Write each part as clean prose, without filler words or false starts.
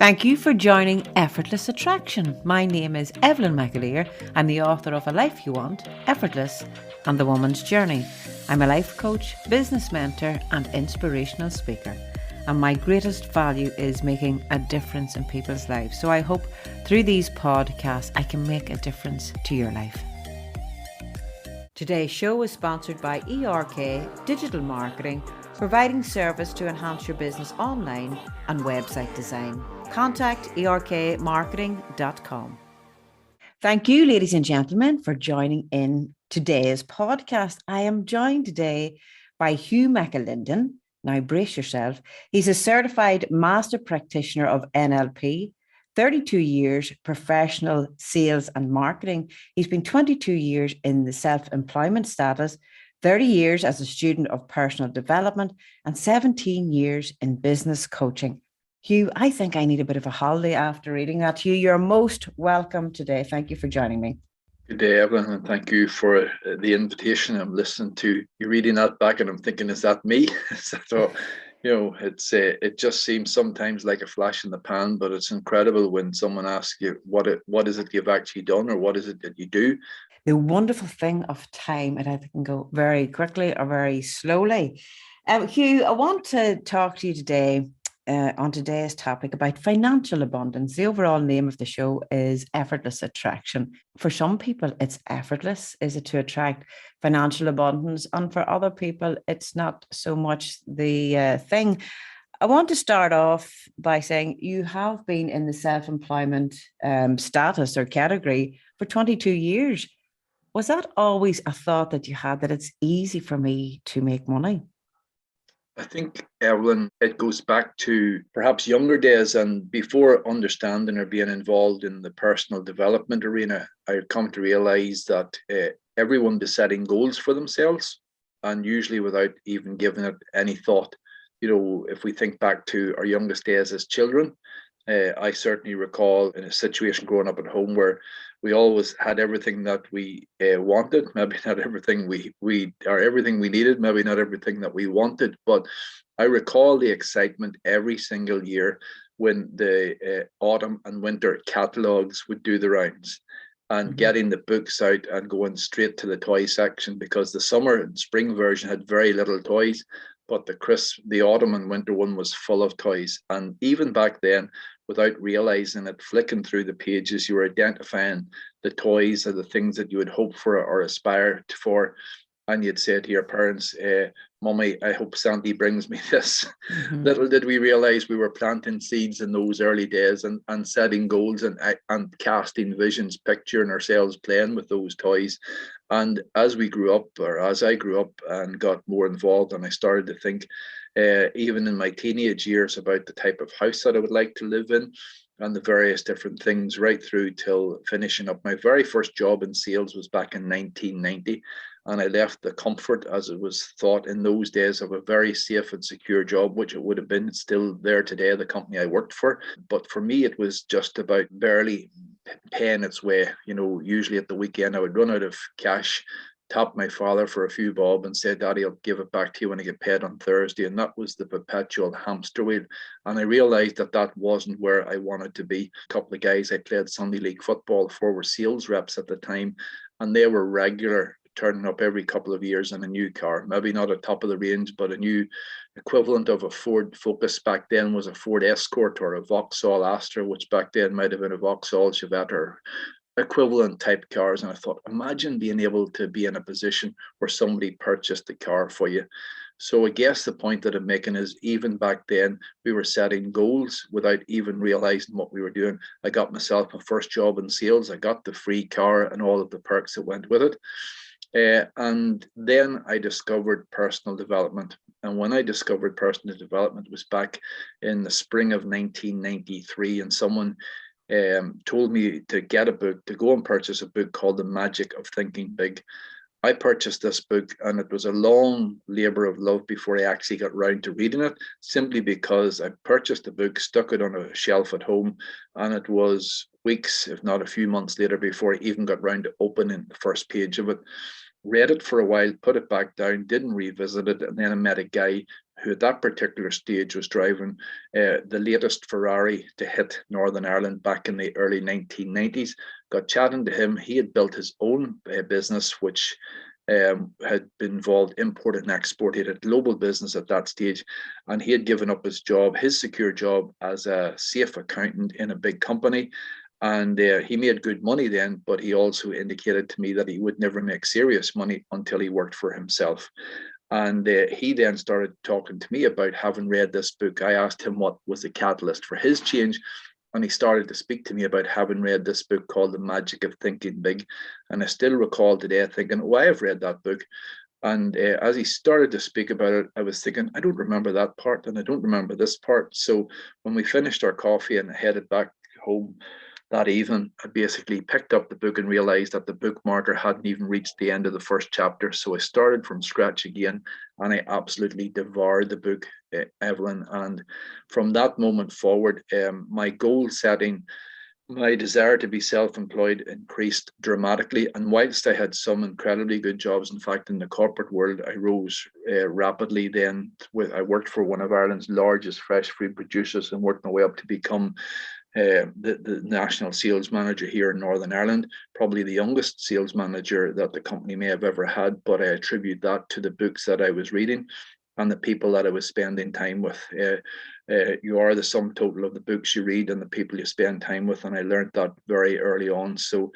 Thank you for joining Effortless Attraction. My name is Evelyn McAleer. I'm the author of A Life You Want, Effortless, and The Woman's Journey. I'm a life coach, business mentor, and inspirational speaker. And my greatest value is making a difference in people's lives. So I hope through these podcasts I can make a difference to your life. Today's show is sponsored by ERK Digital Marketing, providing service to enhance your business online and website design. Contact erkmarketing.com. Thank you, ladies and gentlemen, for joining in today's podcast. I am joined today by Hugh Alinden. Now brace yourself. He's a certified master practitioner of NLP, 32 years professional sales and marketing. He's been 22 years in the self-employment status, 30 years as a student of personal development, and 17 years in business coaching. Hugh, I think I need a bit of a holiday after reading that. Hugh, you're most welcome today. Thank you for joining me. Good day, Evelyn, and thank you for the invitation. I'm listening to you reading that back, and I'm thinking, is that me? So, it just seems sometimes like a flash in the pan, but it's incredible when someone asks you what is it you've actually done, or what is it that you do. The wonderful thing of time, it either can go very quickly or very slowly. Hugh, I want to talk to you today on today's topic about financial abundance. The overall name of the show is Effortless Attraction. For some people, it's effortless, is it, to attract financial abundance? And for other people, it's not so much the thing. I want to start off by saying you have been in the self-employment status or category for 22 years. Was that always a thought that you had, that it's easy for me to make money? I think, Evelyn, it goes back to perhaps younger days, and before understanding or being involved in the personal development arena, I had come to realize that everyone is setting goals for themselves, and usually without even giving it any thought. If we think back to our youngest days as children, I certainly recall in a situation growing up at home where we always had everything that we wanted, maybe not everything everything we needed, maybe not everything that we wanted. But I recall the excitement every single year when the autumn and winter catalogs would do the rounds, and getting the books out and going straight to the toy section, because the summer and spring version had very little toys, but the autumn and winter one was full of toys. And even back then, without realizing it, flicking through the pages, you were identifying the toys or the things that you would hope for or aspire for. And you'd say to your parents, Mummy, I hope Sandy brings me this. Little did we realize we were planting seeds in those early days, and setting goals and casting visions, picturing ourselves playing with those toys. And as I grew up and got more involved, and I started to think, even in my teenage years, about the type of house that I would like to live in, and the various different things, right through till finishing up. My very first job in sales was back in 1990. And I left the comfort, as it was thought in those days, of a very safe and secure job, which it would have been still there today, the company I worked for. But for me, it was just about barely paying its way. Usually at the weekend, I would run out of cash, tap my father for a few bob, and say, Daddy, I'll give it back to you when I get paid on Thursday. And that was the perpetual hamster wheel. And I realized that wasn't where I wanted to be. A couple of guys I played Sunday League football for were sales reps at the time, and they were regular, turning up every couple of years in a new car, maybe not a top of the range, but a new equivalent of a Ford Focus. Back then was a Ford Escort, or a Vauxhall Astra, which back then might have been a Vauxhall Chevette or equivalent type cars. And I thought, imagine being able to be in a position where somebody purchased the car for you. So I guess the point that I'm making is, even back then, we were setting goals without even realizing what we were doing. I got myself my first job in sales. I got the free car and all of the perks that went with it. And then I discovered personal development. And when I discovered personal development, it was back in the spring of 1993. And someone told me to get a book, to go and purchase a book called The Magic of Thinking Big. I purchased this book, and it was a long labor of love before I actually got round to reading it, simply because I purchased the book, stuck it on a shelf at home, and it was weeks, if not a few months later, before I even got round to opening the first page of it. read it for a while, put it back down, didn't revisit it. And then I met a guy who at that particular stage was driving the latest Ferrari to hit Northern Ireland back in the early 1990s. Got chatting to him. He had built his own business, which had been involved import and export. He had a global business at that stage, and he had given up his job, his secure job as a safe accountant in a big company. And he made good money then, but he also indicated to me that he would never make serious money until he worked for himself. And he then started talking to me about having read this book. I asked him what was the catalyst for his change. And he started to speak to me about having read this book called The Magic of Thinking Big. And I still recall today thinking, oh, I have read that book. And as he started to speak about it, I was thinking, I don't remember that part and I don't remember this part. So when we finished our coffee and headed back home that evening, I basically picked up the book and realized that the bookmarker hadn't even reached the end of the first chapter. So I started from scratch again, and I absolutely devoured the book, Evelyn. And from that moment forward, my goal setting, my desire to be self-employed increased dramatically. And whilst I had some incredibly good jobs, in fact, in the corporate world, I rose rapidly then. I worked for one of Ireland's largest fresh fruit producers and worked my way up to become the national sales manager here in Northern Ireland, probably the youngest sales manager that the company may have ever had, but I attribute that to the books that I was reading and the people that I was spending time with. You are the sum total of the books you read and the people you spend time with, and I learned that very early on. So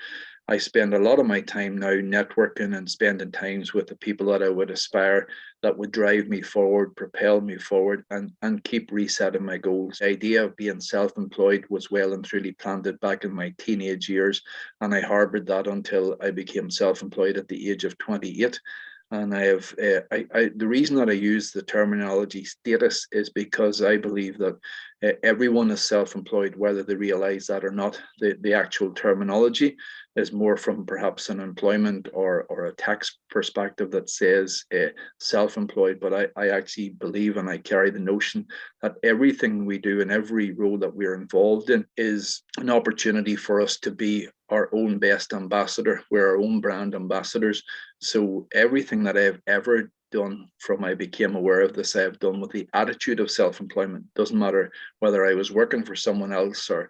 I spend a lot of my time now networking and spending times with the people that I would aspire, that would drive me forward, propel me forward, and keep resetting my goals. The idea of being self-employed was well and truly planted back in my teenage years, and I harbored that until I became self-employed at the age of 28. And I have the reason that I use the terminology status is because I believe that everyone is self-employed, whether they realize that or not. The actual terminology is more from perhaps an employment or a tax perspective that says self-employed. But I actually believe, and I carry the notion that everything we do and every role that we're involved in is an opportunity for us to be our own best ambassador. We're our own brand ambassadors. So everything that I've ever done from I became aware of this, I have done with the attitude of self-employment. Doesn't matter whether I was working for someone else or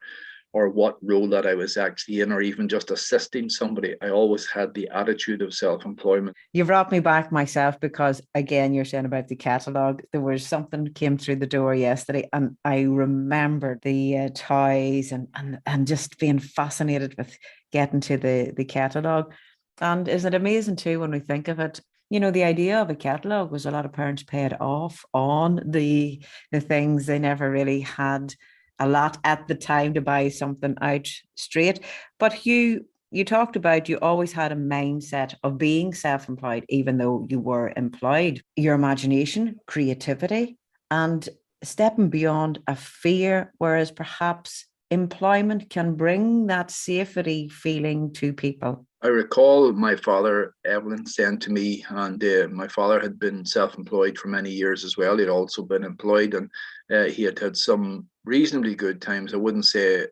what role that I was actually in, or even just assisting somebody. I always had the attitude of self-employment. You've brought me back myself because, again, you're saying about the catalogue. There was something that came through the door yesterday, and I remembered the toys and just being fascinated with getting to the catalogue. And isn't it amazing too when we think of it? You know, the idea of a catalogue was a lot of parents paid off on the things they never really had a lot at the time to buy something out straight. But Hugh, you talked about you always had a mindset of being self-employed, even though you were employed. Your imagination, creativity, and stepping beyond a fear, whereas perhaps employment can bring that safety feeling to people. I recall my father, Evelyn, saying to me, and my father had been self-employed for many years as well. He'd also been employed, and he had had some reasonably good times. I wouldn't say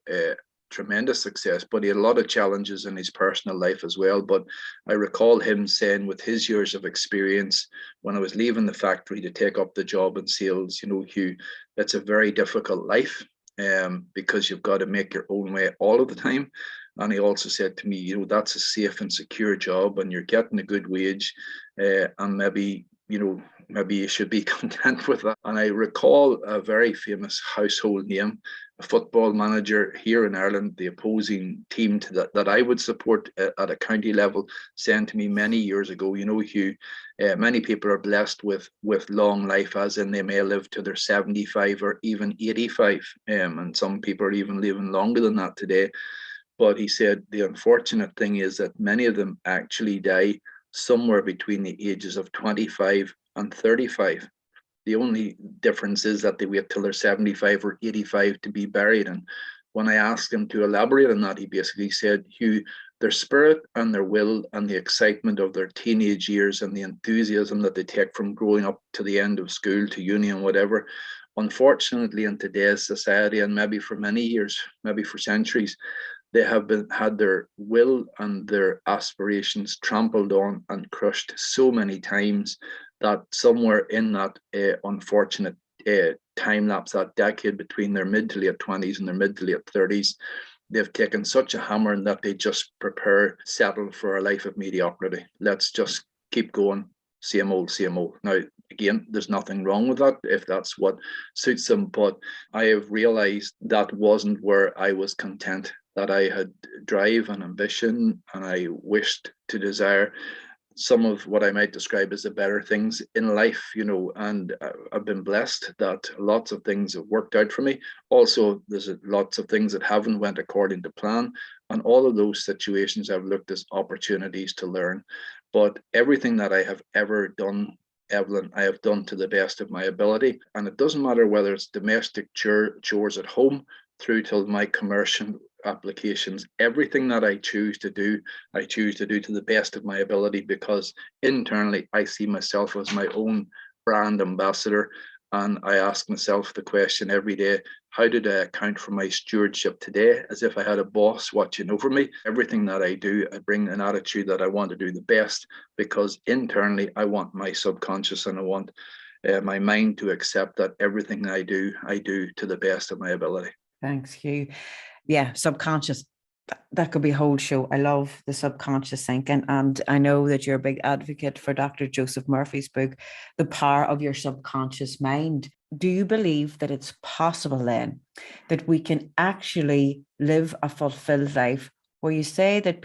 tremendous success, but he had a lot of challenges in his personal life as well. But I recall him saying, with his years of experience, when I was leaving the factory to take up the job in sales, you know, Hugh, it's a very difficult life because you've got to make your own way all of the time. And he also said to me, you know, that's a safe and secure job and you're getting a good wage, and maybe, you know, maybe you should be content with that. And I recall a very famous household name, a football manager here in Ireland, the opposing team to that I would support at a county level, saying to me many years ago, you know, Hugh, many people are blessed with long life, as in they may live to their 75 or even 85. And some people are even living longer than that today. But he said the unfortunate thing is that many of them actually die somewhere between the ages of 25 and 35. The only difference is that they wait till they're 75 or 85 to be buried. And when I asked him to elaborate on that, he basically said, Hugh, their spirit and their will and the excitement of their teenage years and the enthusiasm that they take from growing up to the end of school, to uni and whatever, unfortunately in today's society, and maybe for many years, maybe for centuries, they have had their will and their aspirations trampled on and crushed so many times that somewhere in that unfortunate time lapse, that decade between their mid to late 20s and their mid to late 30s, they've taken such a hammer that they just settle for a life of mediocrity. Let's just keep going, same old, same old. Now, again, there's nothing wrong with that if that's what suits them, but I have realized that wasn't where I was content, that I had drive and ambition, and I wished to desire some of what I might describe as the better things in life, and I've been blessed that lots of things have worked out for me. Also, there's lots of things that haven't went according to plan, and all of those situations I've looked as opportunities to learn. But everything that I have ever done, Evelyn, I have done to the best of my ability, and it doesn't matter whether it's domestic chores at home through till my commercial applications. Everything that I choose to do to the best of my ability, because internally I see myself as my own brand ambassador. And I ask myself the question every day, how did I account for my stewardship today? As if I had a boss watching over me. Everything that I do, I bring an attitude that I want to do the best, because internally I want my subconscious and I want my mind to accept that everything I do to the best of my ability. Thanks, Hugh. Yeah, subconscious. That could be a whole show. I love the subconscious thinking. And I know that you're a big advocate for Dr. Joseph Murphy's book, The Power of Your Subconscious Mind. Do you believe that it's possible then that we can actually live a fulfilled life where you say that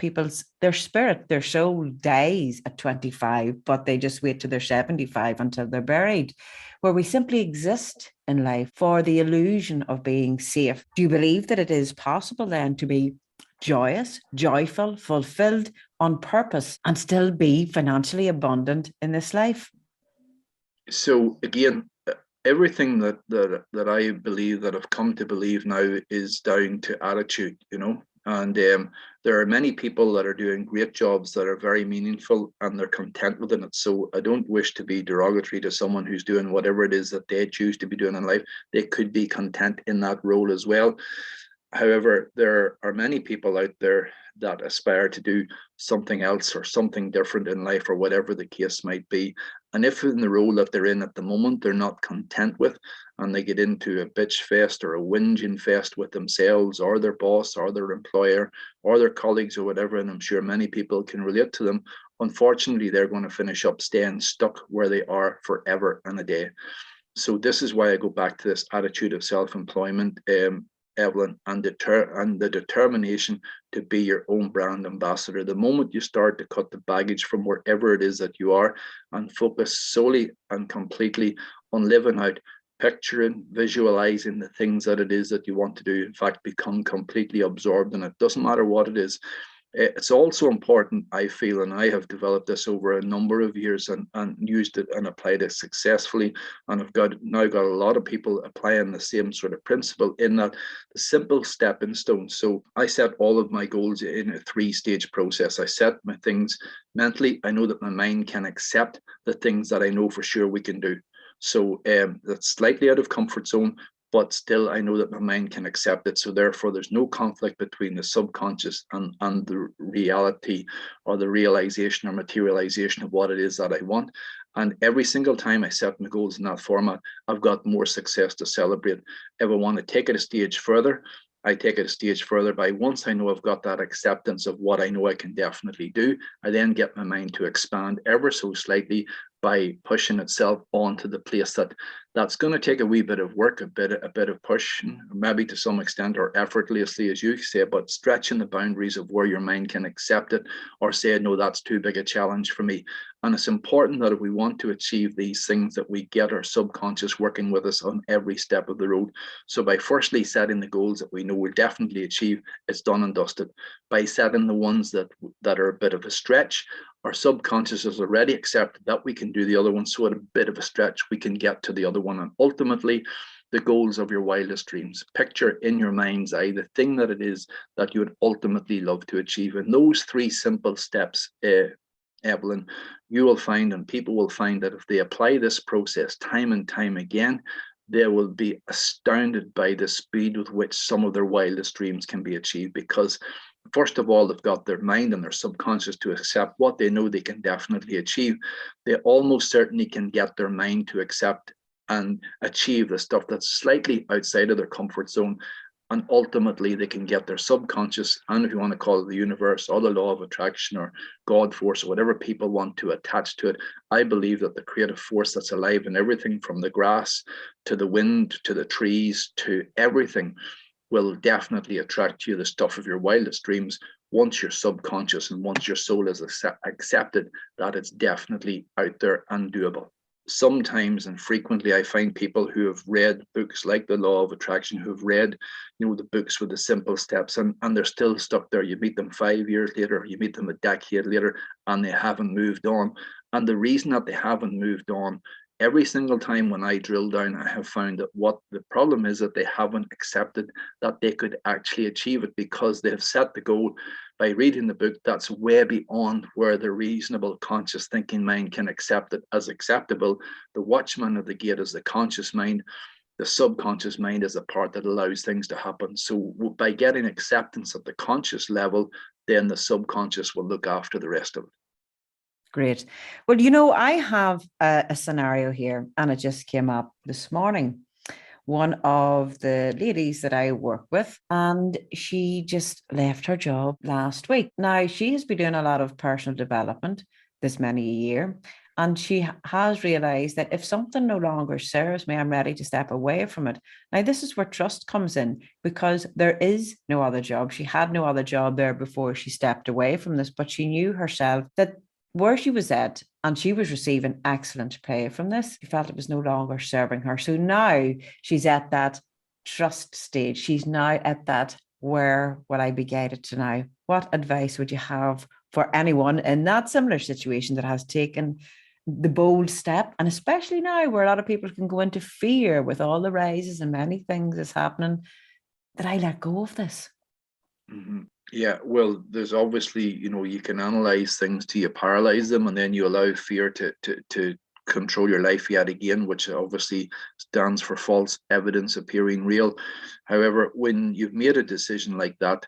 their spirit, their soul dies at 25, but they just wait till they're 75 until they're buried, where we simply exist in life for the illusion of being safe? Do you believe that it is possible then to be joyous, joyful, fulfilled on purpose and still be financially abundant in this life? So again, everything that I believe, that I've come to believe now, is down to attitude, and there are many people that are doing great jobs that are very meaningful and they're content within it. So I don't wish to be derogatory to someone who's doing whatever it is that they choose to be doing in life. They could be content in that role as well. However, there are many people out there that aspire to do something else or something different in life, or whatever the case might be. And if in the role that they're in at the moment, they're not content with, and they get into a bitch fest or a whinging fest with themselves or their boss or their employer or their colleagues or whatever, and I'm sure many people can relate to them, unfortunately, they're going to finish up staying stuck where they are forever and a day. So this is why I go back to this attitude of self-employment, Evelyn, and the determination to be your own brand ambassador. The moment you start to cut the baggage from wherever it is that you are and focus solely and completely on living out, picturing, visualizing the things that it is that you want to do, in fact, become completely absorbed in it. Doesn't matter what it is. It's also important, I feel, and I have developed this over a number of years and used it and applied it successfully. And I've now got a lot of people applying the same sort of principle, in that the simple stepping stones. So I set all of my goals in a 3-stage process. I set my things mentally. I know that my mind can accept the things that I know for sure we can do. So that's slightly out of comfort zone, but still I know that my mind can accept it. So therefore there's no conflict between the subconscious and the reality or the realization or materialization of what it is that I want. And every single time I set my goals in that format, I've got more success to celebrate. If I want to take it a stage further, I take it a stage further by, once I know I've got that acceptance of what I know I can definitely do, I then get my mind to expand ever so slightly by pushing itself onto the place that's going to take a wee bit of work, a bit of push, maybe to some extent, or effortlessly, as you say, but stretching the boundaries of where your mind can accept it, or say, no, that's too big a challenge for me. And it's important that if we want to achieve these things, that we get our subconscious working with us on every step of the road. So by firstly setting the goals that we know we'll definitely achieve, it's done and dusted. By setting the ones that are a bit of a stretch, our subconscious has already accepted that we can do the other one. So at a bit of a stretch, we can get to the other one. And ultimately, the goals of your wildest dreams. Picture in your mind's eye the thing that it is that you would ultimately love to achieve. And those 3 simple steps, Evelyn, you will find, and people will find, that if they apply this process time and time again, they will be astounded by the speed with which some of their wildest dreams can be achieved, because first of all, they've got their mind and their subconscious to accept what they know they can definitely achieve. They almost certainly can get their mind to accept and achieve the stuff that's slightly outside of their comfort zone. And ultimately, they can get their subconscious, and if you want to call it the universe or the law of attraction or God force or whatever people want to attach to it, I believe that the creative force that's alive in everything from the grass to the wind to the trees to everything will definitely attract you the stuff of your wildest dreams once your subconscious and once your soul is accepted that it's definitely out there and doable. Sometimes and frequently I find people who have read books like The Law of Attraction, who've read, the books with the simple steps, and they're still stuck there. You meet them 5 years later, you meet them a decade later, and they haven't moved on. And the reason that they haven't moved on, every single time when I drill down, I have found that what the problem is that they haven't accepted that they could actually achieve it, because they have set the goal by reading the book that's way beyond where the reasonable conscious thinking mind can accept it as acceptable. The watchman of the gate is the conscious mind. The subconscious mind is the part that allows things to happen. So by getting acceptance at the conscious level, then the subconscious will look after the rest of it. Great. Well, I have a scenario here, and it just came up this morning. One of the ladies that I work with, and she just left her job last week. Now, she has been doing a lot of personal development this many a year, and she has realized that if something no longer serves me, I'm ready to step away from it. Now, this is where trust comes in, because there is no other job. She had no other job there before she stepped away from this, but she knew herself that where she was at, and she was receiving excellent pay from this, she felt it was no longer serving her. So now she's at that trust stage. She's now at that, where will I be guided to now? What advice would you have for anyone in that similar situation that has taken the bold step? And especially now where a lot of people can go into fear with all the rises and many things that's happening, that I let go of this. Mm-hmm. Yeah, well, there's obviously, you can analyze things till you paralyze them, and then you allow fear to control your life yet again, which obviously stands for false evidence appearing real. However, when you've made a decision like that,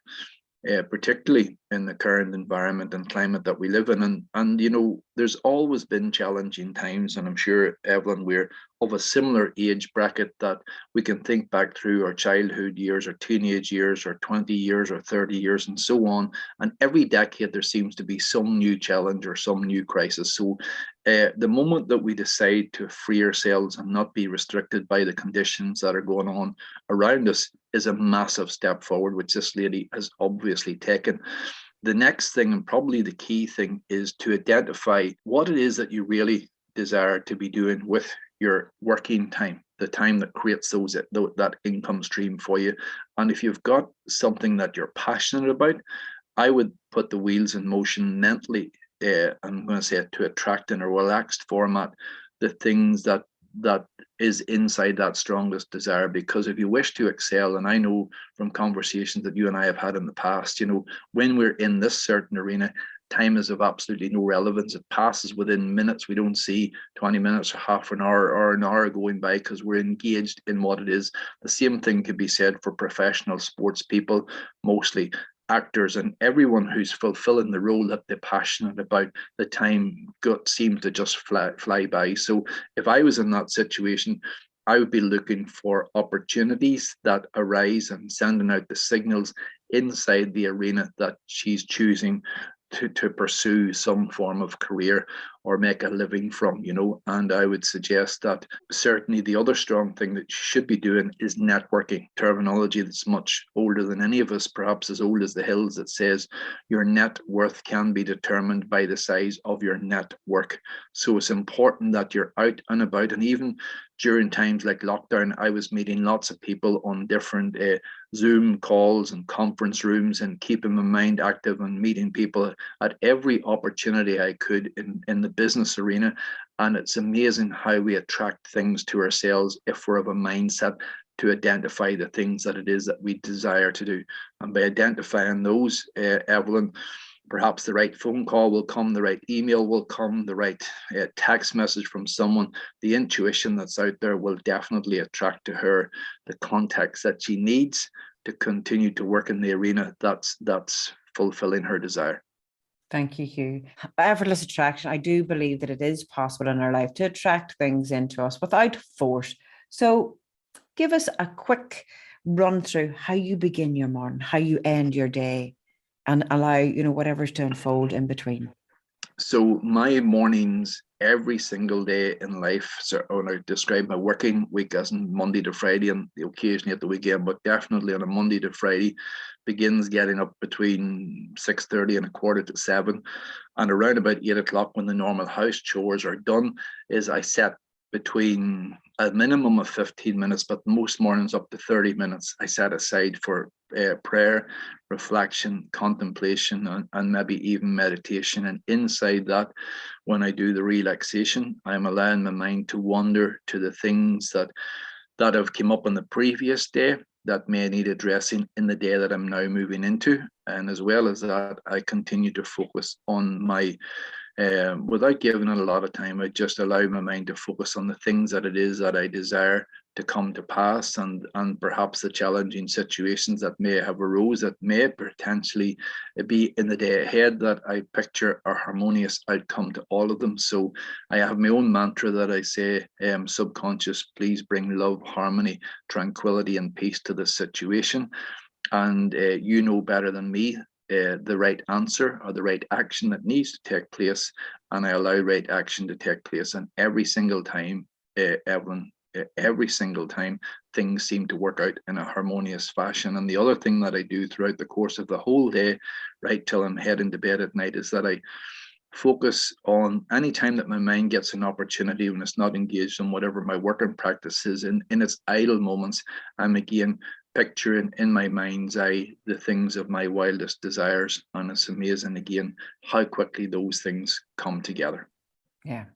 particularly in the current environment and climate that we live in. And there's always been challenging times, and I'm sure, Evelyn, we're of a similar age bracket, that we can think back through our childhood years or teenage years or 20 years or 30 years and so on. And every decade there seems to be some new challenge or some new crisis. So the moment that we decide to free ourselves and not be restricted by the conditions that are going on around us is a massive step forward, which this lady has obviously taken. The next thing, and probably the key thing, is to identify what it is that you really desire to be doing with your working time, the time that creates that income stream for you. And if you've got something that you're passionate about, I would put the wheels in motion mentally. I'm going to say it, to attract in a relaxed format the things that is inside that strongest desire. Because if you wish to excel, and I know from conversations that you and I have had in the past, when we're in this certain arena, time is of absolutely no relevance. It passes within minutes. We don't see 20 minutes or half an hour or an hour going by, because we're engaged in what it is. The same thing could be said for professional sports people, mostly actors, and everyone who's fulfilling the role that they're passionate about. The time seems to just fly by. So if I was in that situation, I would be looking for opportunities that arise and sending out the signals inside the arena that she's choosing to pursue some form of career or make a living from. And I would suggest that certainly the other strong thing that you should be doing is networking. Terminology that's much older than any of us, perhaps as old as the hills, that says your net worth can be determined by the size of your network. So it's important that you're out and about. And even during times like lockdown, I was meeting lots of people on different Zoom calls and conference rooms, and keeping my mind active and meeting people at every opportunity I could in the business arena. And it's amazing how we attract things to ourselves if we're of a mindset to identify the things that it is that we desire to do. And by identifying those, Evelyn, perhaps the right phone call will come, the right email will come, the right text message from someone. The intuition that's out there will definitely attract to her the context that she needs to continue to work in the arena that's fulfilling her desire. Thank you, Hugh. Effortless attraction. I do believe that it is possible in our life to attract things into us without force. So give us a quick run through how you begin your morning, how you end your day, and allow, whatever's to unfold in between. So my mornings every single day in life, so when I describe my working week as in Monday to Friday and occasionally at the weekend, but definitely on a Monday to Friday, begins getting up between 6:30 and 6:45, and around about 8 o'clock when the normal house chores are done, is I set between a minimum of 15 minutes, but most mornings up to 30 minutes, I set aside for prayer, reflection, contemplation, and maybe even meditation. And inside that, when I do the relaxation, I'm allowing my mind to wander to the things that have come up on the previous day that may need addressing in the day that I'm now moving into. And as well as that, I continue to focus on my without giving it a lot of time. I just allow my mind to focus on the things that it is that I desire to come to pass, and perhaps the challenging situations that may have arose that may potentially be in the day ahead, that I picture a harmonious outcome to all of them. So I have my own mantra that I say, subconscious, please bring love, harmony, tranquility, and peace to this situation. And you know better than me the right answer or the right action that needs to take place, and I allow right action to take place. And every single time, Evelyn, every single time, things seem to work out in a harmonious fashion. And the other thing that I do throughout the course of the whole day, right till I'm heading to bed at night, is that I focus on any time that my mind gets an opportunity when it's not engaged in whatever my working practice is, in its idle moments, I'm again picturing in my mind's eye the things of my wildest desires. And it's amazing again how quickly those things come together. Yeah.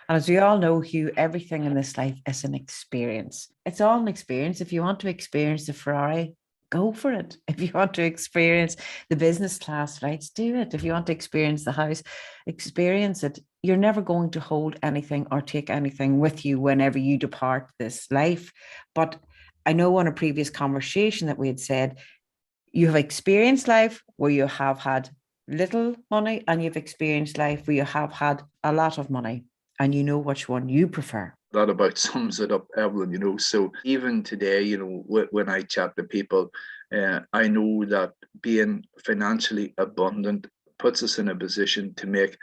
And as we all know, Hugh, everything in this life is an experience. It's all an experience. If you want to experience the Ferrari, go for it. If you want to experience the business class flights, do it. If you want to experience the house, experience it. You're never going to hold anything or take anything with you whenever you depart this life. But I know on a previous conversation that we had said, you have experienced life where you have had little money, and you've experienced life where you have had a lot of money, and you know which one you prefer. That about sums it up, Evelyn. So even today, when I chat to people, I know that being financially abundant puts us in a position to make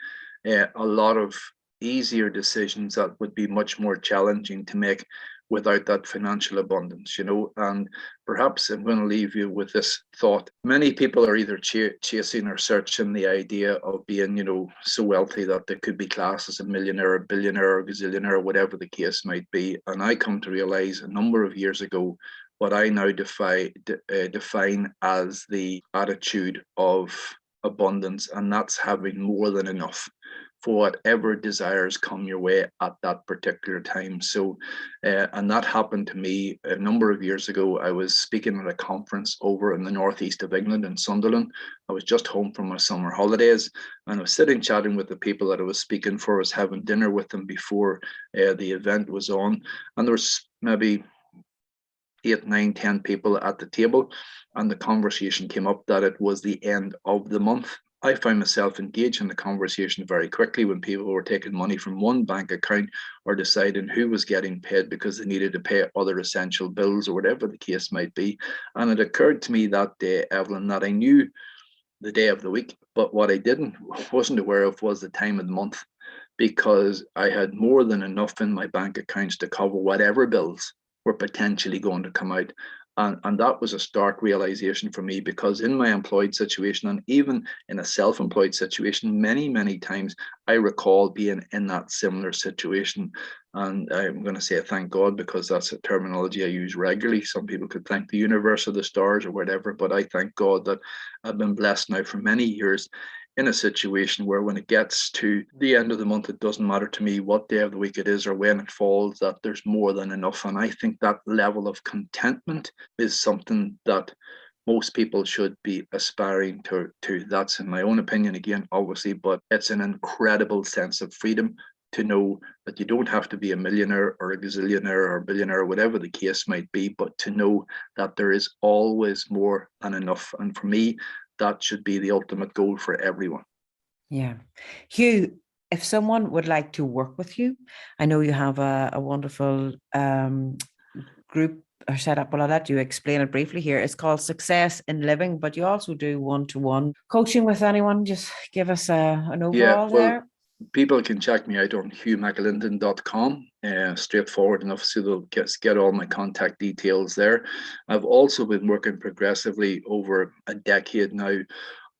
a lot of easier decisions that would be much more challenging to make without that financial abundance. And perhaps I'm going to leave you with this thought. Many people are either chasing or searching the idea of being, so wealthy that they could be classed as a millionaire, a billionaire, or gazillionaire, whatever the case might be. And I come to realize a number of years ago what I now define as the attitude of abundance, and that's having more than enough for whatever desires come your way at that particular time. So, and that happened to me a number of years ago. I was speaking at a conference over in the northeast of England in Sunderland. I was just home from my summer holidays, and I was sitting chatting with the people that I was speaking for. I was having dinner with them before the event was on, and there was maybe 8, 9, 10 people at the table, and the conversation came up that it was the end of the month. I found myself engaged in the conversation very quickly when people were taking money from one bank account or deciding who was getting paid because they needed to pay other essential bills or whatever the case might be. And it occurred to me that day, Evelyn, that I knew the day of the week, but what I wasn't aware of was the time of the month, because I had more than enough in my bank accounts to cover whatever bills were potentially going to come out. And that was a stark realization for me, because in my employed situation, and even in a self-employed situation, many, many times I recall being in that similar situation. And I'm going to say thank God, because that's a terminology I use regularly. Some people could thank the universe or the stars or whatever, but I thank God that I've been blessed now for many years in a situation where when it gets to the end of the month, it doesn't matter to me what day of the week it is or when it falls, that there's more than enough. And I think that level of contentment is something that most people should be aspiring to. That's in my own opinion, again, obviously, but it's an incredible sense of freedom to know that you don't have to be a millionaire or a gazillionaire or a billionaire, whatever the case might be, but to know that there is always more than enough. And for me, that should be the ultimate goal for everyone. Yeah. Hugh, if someone would like to work with you, I know you have a wonderful group or set up. Well, I'll let you explain it briefly here. It's called Success in Living, but you also do one-to-one coaching with anyone. Just give us an overall there. People can check me out on hughmcalinden.com. Straightforward enough, so they'll get all my contact details there. I've also been working progressively over a decade now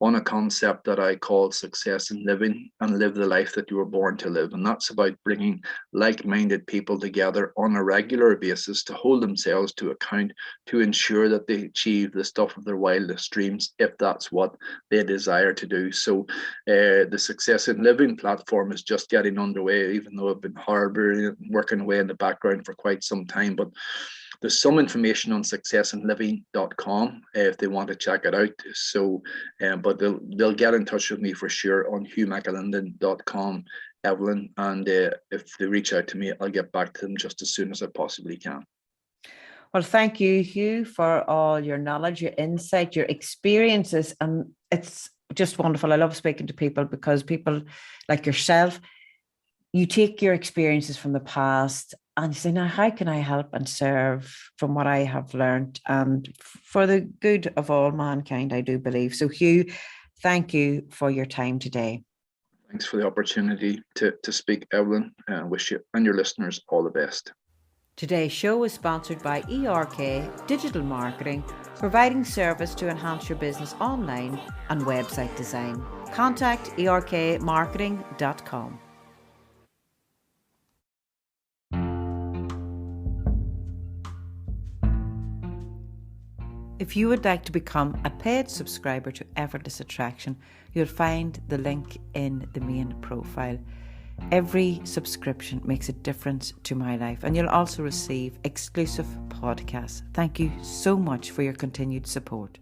on a concept that I call success in living, and live the life that you were born to live. And that's about bringing like-minded people together on a regular basis to hold themselves to account, to ensure that they achieve the stuff of their wildest dreams, if that's what they desire to do. So the Success in Living platform is just getting underway, even though I've been harboring, working away in the background for quite some time. But there's some information on successinliving.com if they want to check it out. So, but they'll get in touch with me for sure on hughmcalinden.com, Evelyn. And if they reach out to me, I'll get back to them just as soon as I possibly can. Well, thank you, Hugh, for all your knowledge, your insight, your experiences. And it's just wonderful. I love speaking to people, because people like yourself, you take your experiences from the past and you say, now, how can I help and serve from what I have learned, and for the good of all mankind, I do believe. So, Hugh, thank you for your time today. Thanks for the opportunity to speak, Evelyn. Wish you and your listeners all the best. Today's show is sponsored by ERK Digital Marketing, providing service to enhance your business online and website design. Contact erkmarketing.com. If you would like to become a paid subscriber to Effortless Attraction, you'll find the link in the main profile. Every subscription makes a difference to my life, and you'll also receive exclusive podcasts. Thank you so much for your continued support.